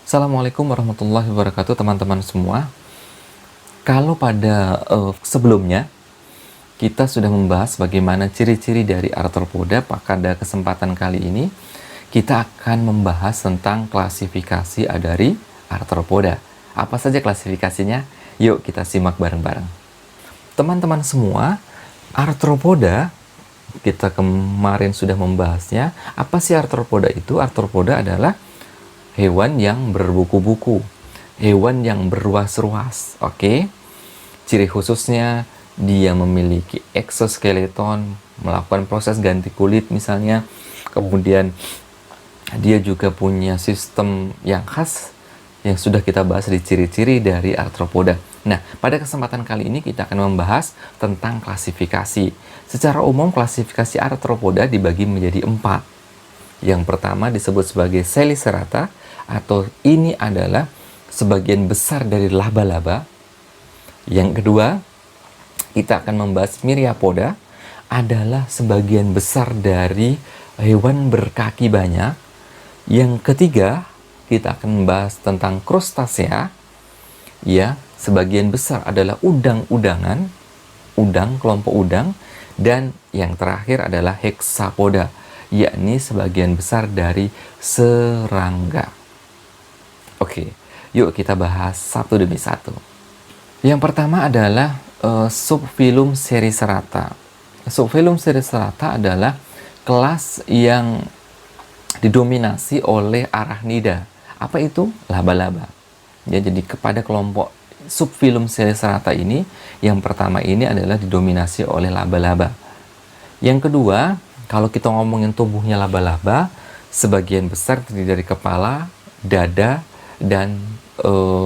Assalamualaikum warahmatullahi wabarakatuh teman-teman semua. Kalau pada sebelumnya kita sudah membahas bagaimana ciri-ciri dari arthropoda, pada kesempatan kali ini kita akan membahas tentang klasifikasi dari arthropoda. Apa saja klasifikasinya? Yuk kita simak bareng-bareng. Teman-teman semua, arthropoda kita kemarin sudah membahasnya. Apa sih arthropoda itu? Arthropoda adalah hewan yang berbuku-buku, hewan yang berruas-ruas. Oke. Ciri khususnya dia memiliki exoskeleton, melakukan proses ganti kulit misalnya. Kemudian dia juga punya sistem yang khas yang sudah kita bahas di ciri-ciri dari arthropoda. Nah, pada kesempatan kali ini kita akan membahas tentang klasifikasi. Secara umum klasifikasi arthropoda dibagi menjadi 4. Yang pertama disebut sebagai Selicerata, atau ini adalah sebagian besar dari laba-laba. Yang kedua, kita akan membahas Myriapoda, adalah sebagian besar dari hewan berkaki banyak. Yang ketiga, kita akan membahas tentang Crustacea, ya, sebagian besar adalah udang-udangan, udang, kelompok udang. Dan yang terakhir adalah Hexapoda, yakni sebagian besar dari serangga. Oke, yuk kita bahas satu demi satu. Yang pertama adalah subfilum Sericerata. Subfilum Sericerata adalah kelas yang didominasi oleh arachnida. Apa itu? Laba-laba. Ya, jadi kepada kelompok subfilum Sericerata ini, yang pertama ini adalah didominasi oleh laba-laba. Yang kedua, kalau kita ngomongin tubuhnya laba-laba, sebagian besar terdiri dari kepala, dada, dan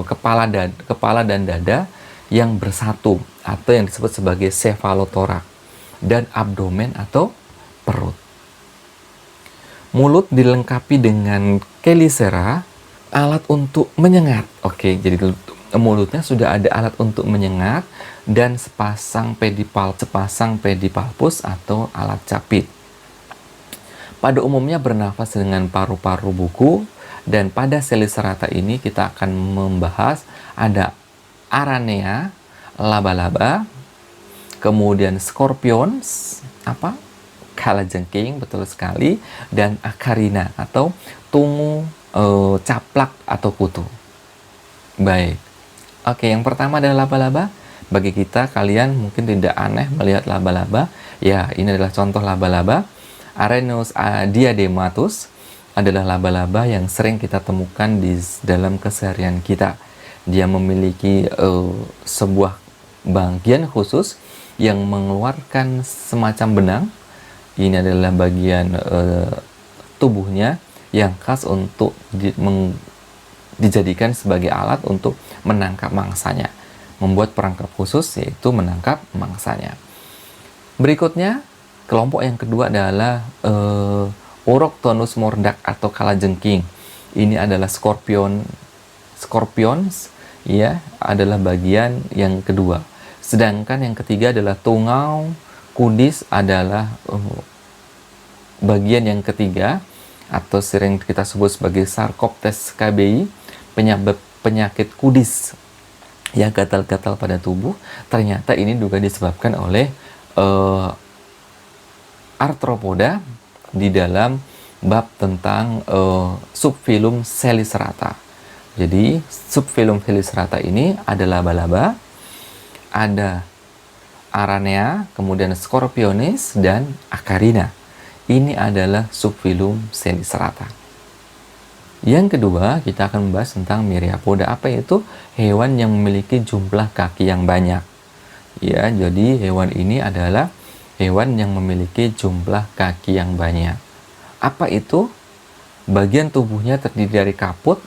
kepala dan dada yang bersatu atau yang disebut sebagai cephalotorax, dan abdomen atau perut. Mulut dilengkapi dengan chelicera, alat untuk menyengat. Oke, jadi mulutnya sudah ada alat untuk menyengat dan sepasang pedipalpus atau alat capit. Pada umumnya bernafas dengan paru-paru buku. Dan pada Selicerata ini kita akan membahas ada Aranea, laba-laba, kemudian scorpions, kalajengking, betul sekali, dan Acarina atau tungu caplak atau kutu. Baik. Oke, yang pertama adalah laba-laba. Bagi kita, kalian mungkin tidak aneh melihat laba-laba. Ya, ini adalah contoh laba-laba. Arenus diadematus adalah laba-laba yang sering kita temukan di dalam keseharian kita. Dia memiliki sebuah bagian khusus yang mengeluarkan semacam benang. Ini adalah bagian tubuhnya yang khas untuk dijadikan sebagai alat untuk menangkap mangsanya. Membuat perangkap khusus, yaitu menangkap mangsanya. Berikutnya, kelompok yang kedua adalah Uroctonus mordax atau kalajengking. Ini adalah scorpions, ya, adalah bagian yang kedua. Sedangkan yang ketiga adalah tungau kudis, adalah bagian yang ketiga atau sering kita sebut sebagai Sarcoptes kbi, penyakit kudis yang gatal-gatal pada tubuh. Ternyata ini juga disebabkan oleh arthropoda di dalam bab tentang subfilum Selicerata. Jadi subfilum Selicerata ini ada laba-laba, ada Aranea, kemudian Scorpionis, dan Acarina. Ini adalah subfilum Selicerata. Yang kedua, kita akan membahas tentang Myriapoda. Apa itu? Hewan yang memiliki jumlah kaki yang banyak. Ya, jadi hewan ini adalah hewan yang memiliki jumlah kaki yang banyak. Apa itu? Bagian tubuhnya terdiri dari kaput,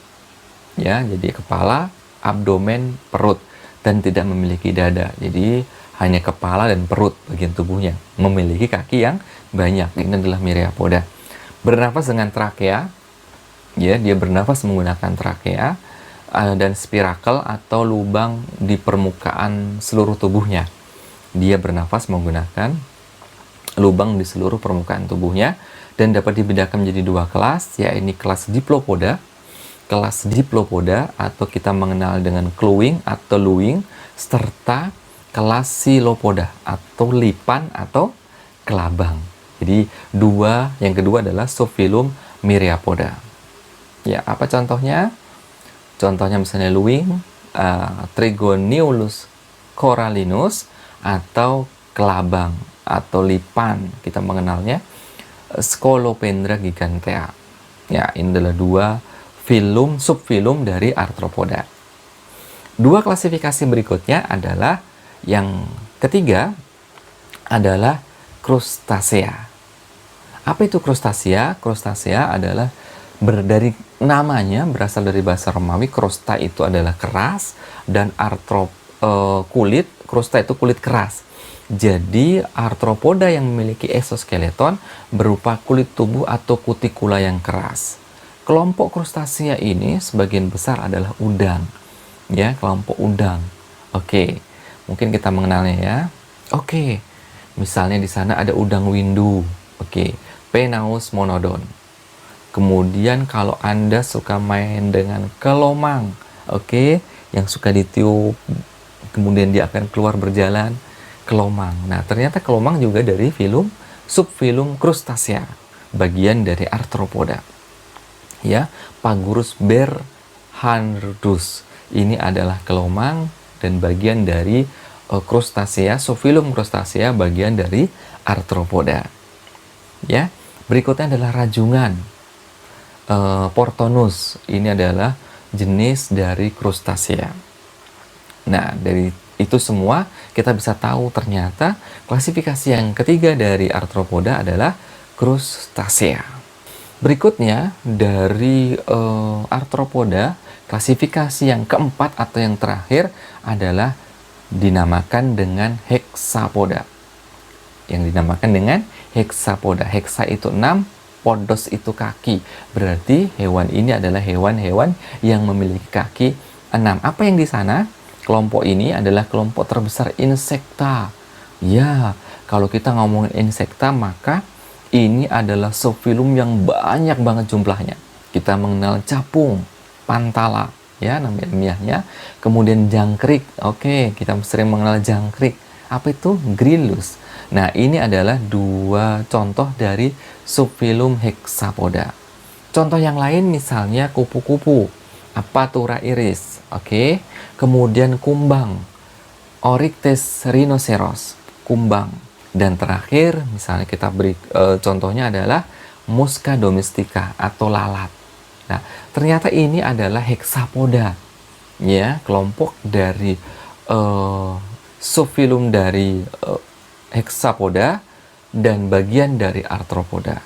ya, jadi kepala, abdomen, perut, dan tidak memiliki dada. Jadi hanya kepala dan perut bagian tubuhnya. Memiliki kaki yang banyak. Ini adalah Myriapoda. Bernafas dengan trakea, ya, dia bernafas menggunakan trakea dan spirakel atau lubang di permukaan seluruh tubuhnya. Dia bernafas menggunakan lubang di seluruh permukaan tubuhnya dan dapat dibedakan menjadi dua kelas, yaitu kelas Diplopoda kelas Diplopoda atau kita mengenal dengan cluing atau luwing, serta kelas Silopoda atau lipan atau kelabang. Jadi yang kedua adalah subfilum Myriapoda. Ya, apa contohnya? Contohnya misalnya luwing, Trigoniolus corallinus, atau kelabang atau lipan, kita mengenalnya Scolopendra gigantea. Ya, ini adalah dua subfilum dari arthropoda. Dua klasifikasi berikutnya adalah yang ketiga adalah crustacea. Apa itu crustacea? Crustacea adalah dari namanya berasal dari bahasa Romawi. Krusta itu adalah keras dan kulit. Krusta itu kulit keras. Jadi arthropoda yang memiliki exoskeleton berupa kulit tubuh atau kutikula yang keras. Kelompok crustacea ini sebagian besar adalah udang. Ya, kelompok udang. Oke, mungkin kita mengenalnya ya. Oke, misalnya di sana ada udang windu. Oke, Penaeus monodon. Kemudian kalau Anda suka main dengan kelomang, oke, yang suka ditiup, kemudian dia akan keluar berjalan, kelomang. Nah, ternyata kelomang juga dari subfilum crustacea, bagian dari arthropoda. Ya, Pagurus berhandus. Ini adalah kelomang dan bagian dari crustacea, subfilum crustacea, bagian dari arthropoda. Ya, berikutnya adalah rajungan. Portonus, ini adalah jenis dari crustacea. Nah, dari itu semua kita bisa tahu ternyata klasifikasi yang ketiga dari arthropoda adalah crustacea. Berikutnya dari arthropoda, klasifikasi yang keempat atau yang terakhir adalah dinamakan dengan hexapoda. Yang dinamakan dengan hexapoda. Hexa itu 6, podos itu kaki. Berarti hewan ini adalah hewan-hewan yang memiliki kaki 6. Apa yang di sana? Kelompok ini adalah kelompok terbesar insekta. Ya, kalau kita ngomongin insekta, maka ini adalah subfilum yang banyak banget jumlahnya. Kita mengenal capung, pantala, ya nama ilmiahnya. Kemudian jangkrik. Oke, kita sering mengenal jangkrik. Apa itu? Grillus. Nah, ini adalah dua contoh dari subfilum hexapoda. Contoh yang lain misalnya kupu-kupu, Apatura iris, oke. Kemudian kumbang, Oryctes rhinoceros, kumbang. Dan terakhir, misalnya kita beri contohnya adalah Musca domestica atau lalat. Nah, ternyata ini adalah hexapoda, ya, kelompok dari subfilum dari hexapoda dan bagian dari arthropoda.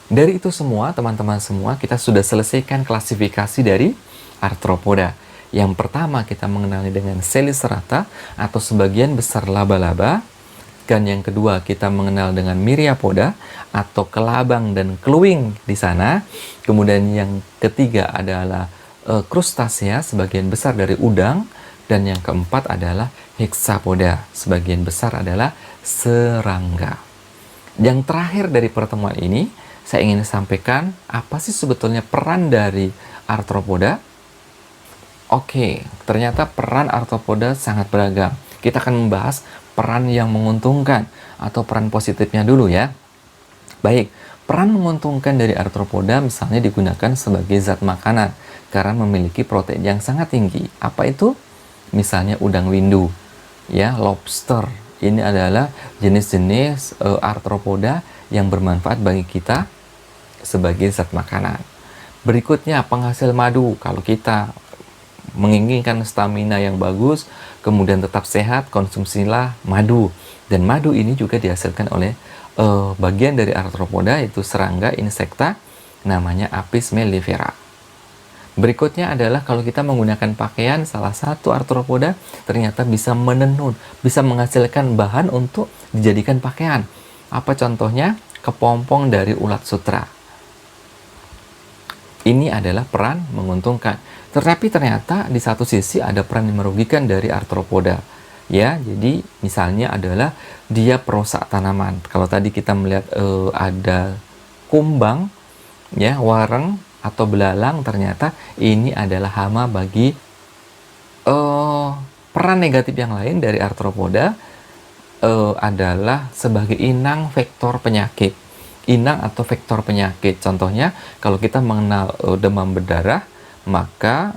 Dari itu semua, teman-teman semua, kita sudah selesaikan klasifikasi dari arthropoda. Yang pertama kita mengenali dengan Selicerata atau sebagian besar laba-laba. Dan yang kedua kita mengenal dengan Myriapoda atau kelabang dan cluing di sana. Kemudian yang ketiga adalah crustacea, sebagian besar dari udang. Dan yang keempat adalah hexapoda, sebagian besar adalah serangga. Yang terakhir dari pertemuan ini, saya ingin sampaikan apa sih sebetulnya peran dari arthropoda. Oke, ternyata peran arthropoda sangat beragam. Kita akan membahas peran yang menguntungkan atau peran positifnya dulu ya. Baik, peran menguntungkan dari arthropoda misalnya digunakan sebagai zat makanan karena memiliki protein yang sangat tinggi. Apa itu? Misalnya udang windu, ya, lobster. Ini adalah jenis-jenis arthropoda yang bermanfaat bagi kita sebagai zat makanan. Berikutnya penghasil madu. Kalau kita menginginkan stamina yang bagus, kemudian tetap sehat, konsumsilah madu. Dan madu ini juga dihasilkan oleh bagian dari arthropoda, yaitu serangga insekta, namanya Apis mellifera. Berikutnya adalah kalau kita menggunakan pakaian, salah satu arthropoda ternyata bisa menenun, bisa menghasilkan bahan untuk dijadikan pakaian. Apa contohnya? Kepompong dari ulat sutra. Ini adalah peran menguntungkan. Tetapi ternyata di satu sisi ada peran yang merugikan dari arthropoda. Ya, jadi misalnya adalah dia perusak tanaman. Kalau tadi kita melihat ada kumbang, ya, wareng atau belalang, ternyata ini adalah hama bagi peran negatif yang lain dari arthropoda adalah sebagai inang vektor penyakit. Inang atau vektor penyakit. Contohnya, kalau kita mengenal demam berdarah, maka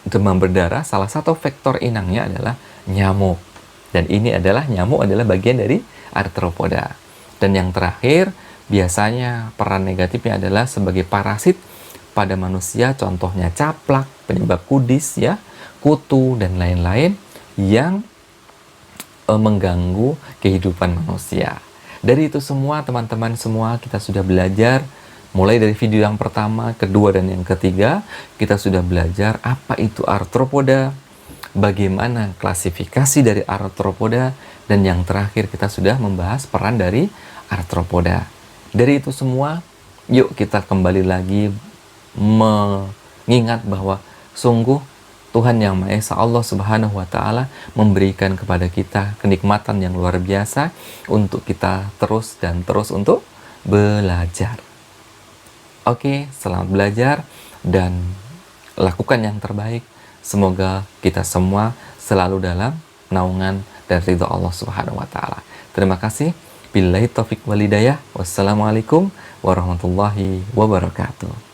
demam berdarah salah satu vektor inangnya adalah nyamuk. Dan ini adalah nyamuk adalah bagian dari arthropoda. Dan yang terakhir, biasanya peran negatifnya adalah sebagai parasit pada manusia, contohnya caplak, penyebab kudis ya, kutu dan lain-lain yang mengganggu kehidupan manusia. Dari itu semua, teman-teman semua, kita sudah belajar mulai dari video yang pertama, kedua, dan yang ketiga. Kita sudah belajar apa itu arthropoda, bagaimana klasifikasi dari arthropoda, dan yang terakhir kita sudah membahas peran dari arthropoda. Dari itu semua, yuk kita kembali lagi mengingat bahwa sungguh Tuhan Yang Maha Esa, Allah Subhanahu wa Ta'ala, memberikan kepada kita kenikmatan yang luar biasa untuk kita terus dan terus untuk belajar. Oke, selamat belajar dan lakukan yang terbaik. Semoga kita semua selalu dalam naungan dan ridho Allah Subhanahu wa Ta'ala. Terima kasih. Billahi taufiq wal hidayah. Wassalamualaikum warahmatullahi wabarakatuh.